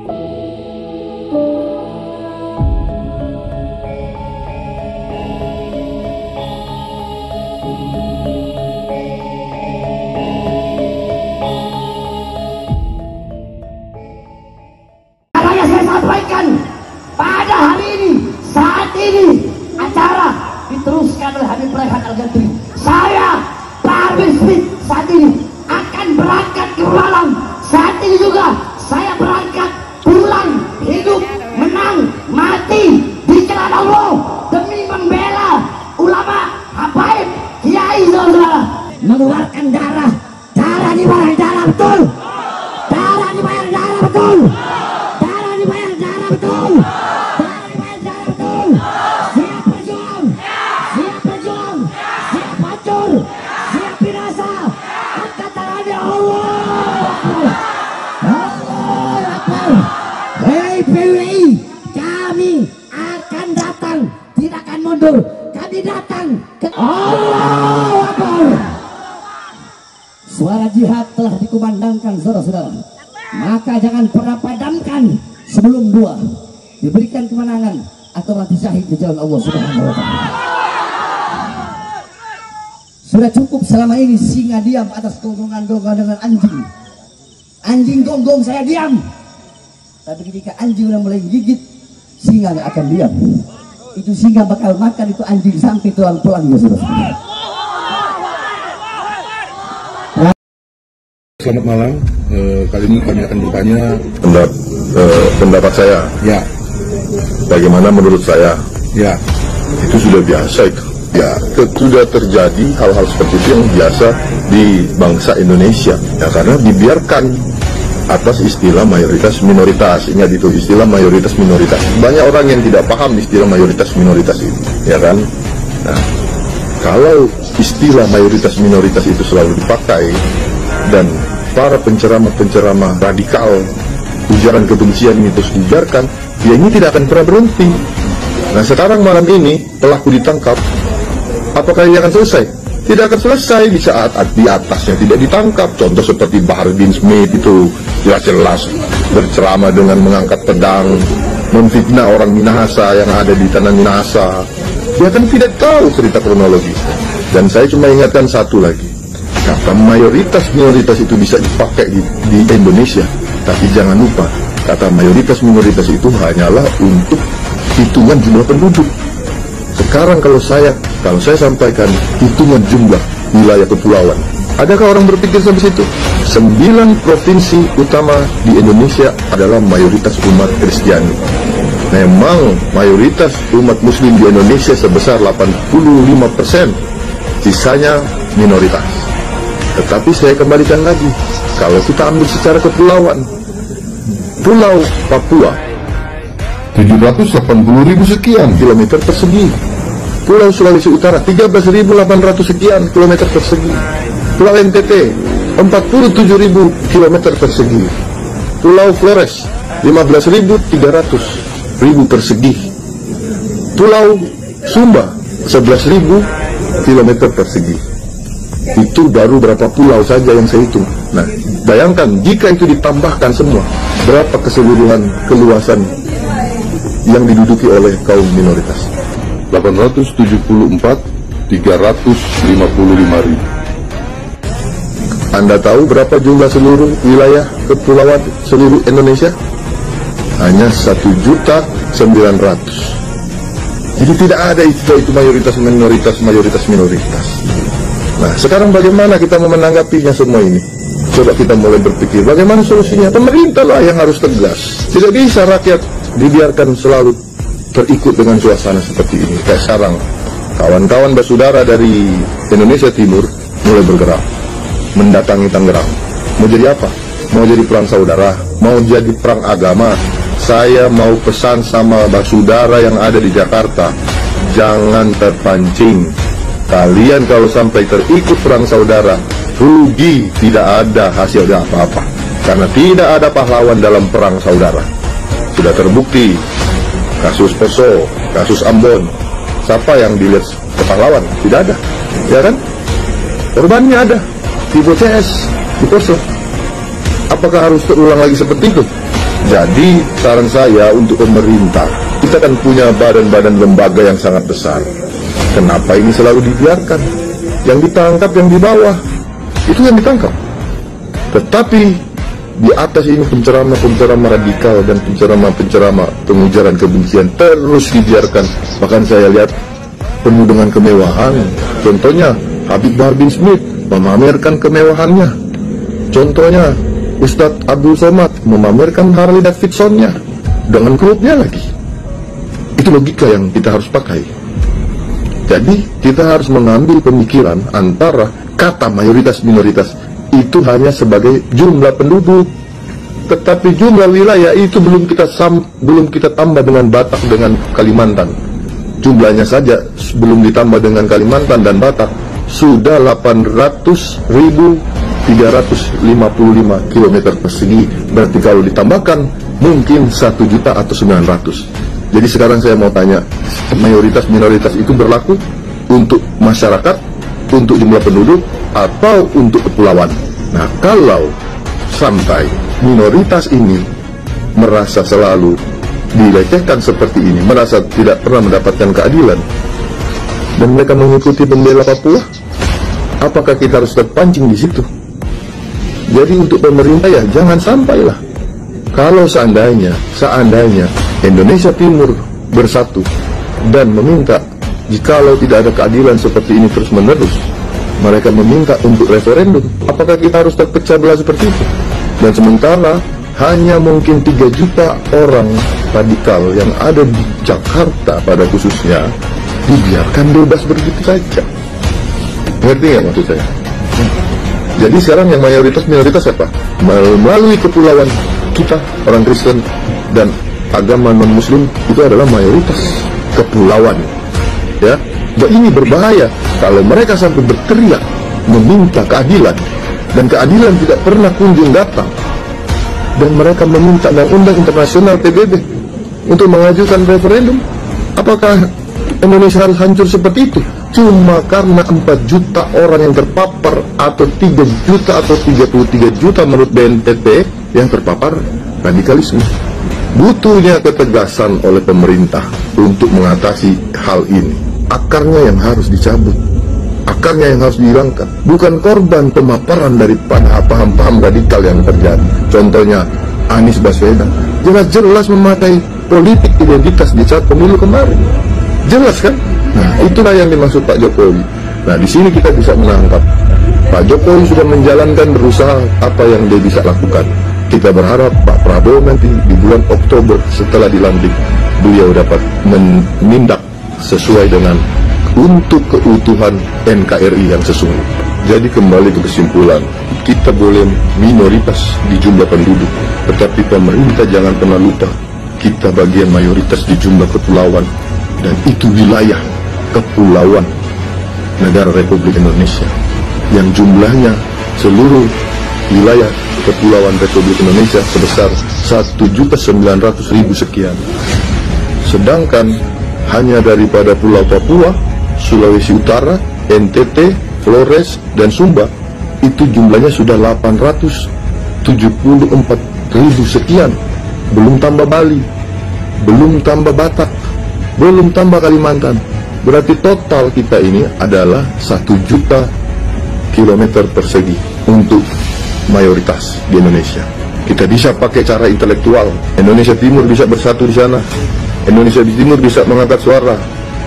Pada hari ini, saat ini acara diteruskan oleh Habib Raihan Al-Ghantri. Saya, Pak Habib Smith, saat ini akan berangkat ke Malang. Saat ini juga saya berangkat pulang, hidup, menang, mati di jalan Allah demi membela ulama, habaib, kiai, saudara. Mengeluarkan darah, darah dibayar darah betul, darah dibayar darah betul, darah dibayar darah betul. PWI, kami akan datang, tidak akan mundur. Kami datang ke Allahu Akbar. Suara jihad telah dikumandangkan, saudara-saudara. Maka jangan pernah padamkan sebelum dua diberikan kemenangan atau mati syahid di jalan Allah Subhanahu wa Ta'ala. Sudah cukup selama ini singa diam atas gonggongan-gonggongan dengan anjing. Anjing gonggong saya diam. Tapi ketika anjing udah mulai gigit, singa nggak akan diam. Itu singa bakal makan itu anjing sampai tulang-tulang, ya saudara. Selamat malam. Kali ini kami akan bertanya pendapat saya. Ya. Bagaimana menurut saya? Ya. Itu sudah biasa itu. Ya, sudah terjadi hal-hal seperti itu yang biasa di bangsa Indonesia. Ya, karena dibiarkan atas istilah mayoritas minoritas. Ingat itu, istilah mayoritas minoritas. Banyak orang yang tidak paham istilah mayoritas minoritas itu, ya kan? Nah, kalau istilah mayoritas minoritas itu selalu dipakai dan para penceramah-penceramah radikal ujaran kebencian ini terus dibiarkan, ya ini tidak akan pernah berhenti. Nah, sekarang malam ini pelaku ditangkap, apakah ini akan selesai? Tidak akan selesai di saat di atasnya tidak ditangkap. Contoh seperti Bahar bin Smith itu jelas-jelas berceramah dengan mengangkat pedang, memfitnah orang Minahasa yang ada di tanah Minahasa. Dia kan tidak tahu cerita kronologi. Dan saya cuma ingatkan satu lagi, kata mayoritas minoritas itu bisa dipakai di Indonesia, tapi jangan lupa kata mayoritas minoritas itu hanyalah untuk hitungan jumlah penduduk. Sekarang kalau saya sampaikan hitungan jumlah wilayah kepulauan, adakah orang berpikir sampai situ? 9 provinsi utama di Indonesia adalah mayoritas umat Kristiani. Memang mayoritas umat Muslim di Indonesia sebesar 85%, sisanya minoritas. Tetapi saya kembalikan lagi, kalau kita ambil secara kepulauan, Pulau Papua 780.000 sekian kilometer persegi. Pulau Sulawesi Utara 13.800 sekian kilometer persegi. Pulau NTT 47.000 kilometer persegi. Pulau Flores 15.300 persegi. Pulau Sumba 11.000 kilometer persegi. Itu baru berapa pulau saja yang saya hitung. Nah, bayangkan jika itu ditambahkan semua, berapa keseluruhan keluasan yang diduduki oleh kaum minoritas? 874.355.000. Anda tahu berapa jumlah seluruh wilayah kepulauan seluruh Indonesia? Hanya 1.900.000. Jadi tidak ada itu mayoritas minoritas. Nah, sekarang bagaimana kita menanggapinya semua ini? Coba kita mulai berpikir, bagaimana solusinya? Pemerintah lah yang harus tegas. Tidak bisa rakyat dibiarkan selalu terikut dengan suasana seperti ini. Kayak sekarang, kawan-kawan bersaudara dari Indonesia Timur mulai bergerak, mendatangi Tangerang. Mau jadi apa? Mau jadi perang saudara? Mau jadi perang agama? Saya mau pesan sama bersaudara yang ada di Jakarta, jangan terpancing. Kalian kalau sampai terikut perang saudara, rugi, tidak ada hasilnya apa-apa. Karena tidak ada pahlawan dalam perang saudara. Sudah terbukti, kasus Poso, kasus Ambon, siapa yang dilihat pahlawan? Tidak ada, ya kan? Korbannya ada, di BCS, di Poso. Apakah harus terulang lagi seperti itu? Jadi saran saya untuk pemerintah, kita kan punya badan-badan lembaga yang sangat besar. Kenapa ini selalu dibiarkan? Yang ditangkap yang di bawah, itu yang ditangkap. Tetapi di atas ini penceramah-penceramah radikal dan penceramah-penceramah pengujaran kebencian terus dibiarkan. Bahkan saya lihat penuh dengan kemewahan. Contohnya Habib Bahar bin Smith memamerkan kemewahannya. Contohnya Ustadz Abdul Somad memamerkan Harley Davidson-nya dengan klubnya lagi. Itu logika yang kita harus pakai. Jadi kita harus mengambil pemikiran antara kata mayoritas minoritas itu hanya sebagai jumlah penduduk, tetapi jumlah wilayah itu belum kita tambah dengan Batak dengan Kalimantan. Jumlahnya saja belum ditambah dengan Kalimantan dan Batak sudah 800.355 km persegi. Berarti kalau ditambahkan mungkin 1 juta atau 900. Jadi sekarang saya mau tanya, mayoritas minoritas itu berlaku untuk masyarakat, untuk jumlah penduduk, atau untuk kepulauan? Nah, kalau sampai minoritas ini merasa selalu dilecehkan seperti ini, merasa tidak pernah mendapatkan keadilan, dan mereka mengikuti pembela Papua, apakah kita harus terpancing di situ? Jadi untuk pemerintah ya jangan sampailah. Kalau seandainya Indonesia Timur bersatu dan meminta, jikalau tidak ada keadilan seperti ini terus menerus, mereka meminta untuk referendum, apakah kita harus terpecah belah seperti itu? Dan sementara hanya mungkin 3 juta orang radikal yang ada di Jakarta pada khususnya dibiarkan bebas begitu saja. Ngerti nggak maksud saya? Jadi sekarang yang mayoritas minoritas apa? Melalui kepulauan kita, orang Kristen dan agama non-Muslim itu adalah mayoritas kepulauan. Ya, ini berbahaya kalau mereka sampai berteriak meminta keadilan, dan keadilan tidak pernah kunjung datang, dan mereka meminta undang-undang internasional PBB untuk mengajukan referendum. Apakah Indonesia harus hancur seperti itu? Cuma karena 4 juta orang yang terpapar, atau 3 juta atau 33 juta menurut BNPT yang terpapar radikalisme. Butuhnya ketegasan oleh pemerintah untuk mengatasi hal ini. Akarnya yang harus dicabut, akarnya yang harus dihilangkan, bukan korban pemaparan daripada paham-paham radikal yang terjadi. Contohnya Anies Baswedan jelas-jelas memakai politik identitas di saat pemilu kemarin, jelas kan? Nah, itulah yang dimaksud Pak Jokowi. Nah, di sini kita bisa menangkap Pak Jokowi sudah menjalankan, berusaha apa yang dia bisa lakukan. Kita berharap Pak Prabowo nanti di bulan Oktober setelah dilantik, beliau dapat menindak sesuai dengan untuk keutuhan NKRI yang sesungguhnya. Jadi kembali ke kesimpulan, kita boleh minoritas di jumlah penduduk, tetapi pemerintah jangan pernah lupa kita bagian mayoritas di jumlah kepulauan, dan itu wilayah kepulauan negara Republik Indonesia yang jumlahnya seluruh wilayah kepulauan Republik Indonesia sebesar 1.900.000 sekian. Sedangkan hanya daripada Pulau Papua, Sulawesi Utara, NTT, Flores, dan Sumba itu jumlahnya sudah 874.000 sekian. Belum tambah Bali, belum tambah Batak, belum tambah Kalimantan. Berarti total kita ini adalah 1 juta kilometer persegi untuk mayoritas di Indonesia. Kita bisa pakai cara intelektual. Indonesia Timur bisa bersatu di sana. Indonesia Timur bisa mengangkat suara,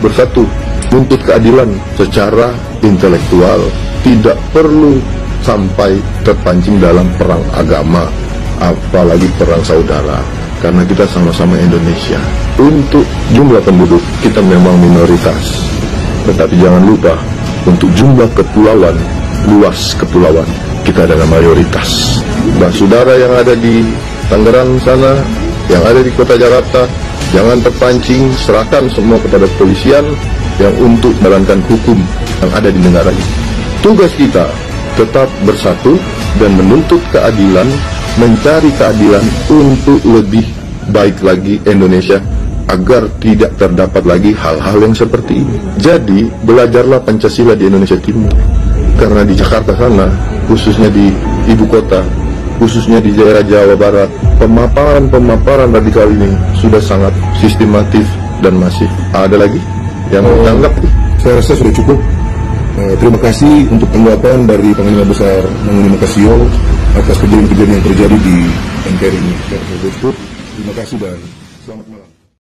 bersatu, menuntut keadilan secara intelektual. Tidak perlu sampai terpancing dalam perang agama, apalagi perang saudara. Karena kita sama-sama Indonesia. Untuk jumlah penduduk kita memang minoritas, tetapi jangan lupa untuk jumlah kepulauan, luas kepulauan, kita adalah mayoritas. Nah, saudara yang ada di Tangerang sana, yang ada di kota Jakarta, jangan terpancing, serahkan semua kepada kepolisian yang untuk menjalankan hukum yang ada di negara ini. Tugas kita tetap bersatu dan menuntut keadilan, mencari keadilan untuk lebih baik lagi Indonesia, agar tidak terdapat lagi hal-hal yang seperti ini. Jadi belajarlah Pancasila di Indonesia Timur, karena di Jakarta sana, khususnya di ibu kota, khususnya di daerah Jawa Barat, pemaparan radikal ini sudah sangat sistematif dan masif. Ada lagi yang menganggap? Saya rasa sudah cukup. Terima kasih untuk tanggapan dari Panglima Besar Mangunkusumo Makasio atas kejadian-kejadian yang terjadi di NKRI ini. Terima kasih dan selamat malam.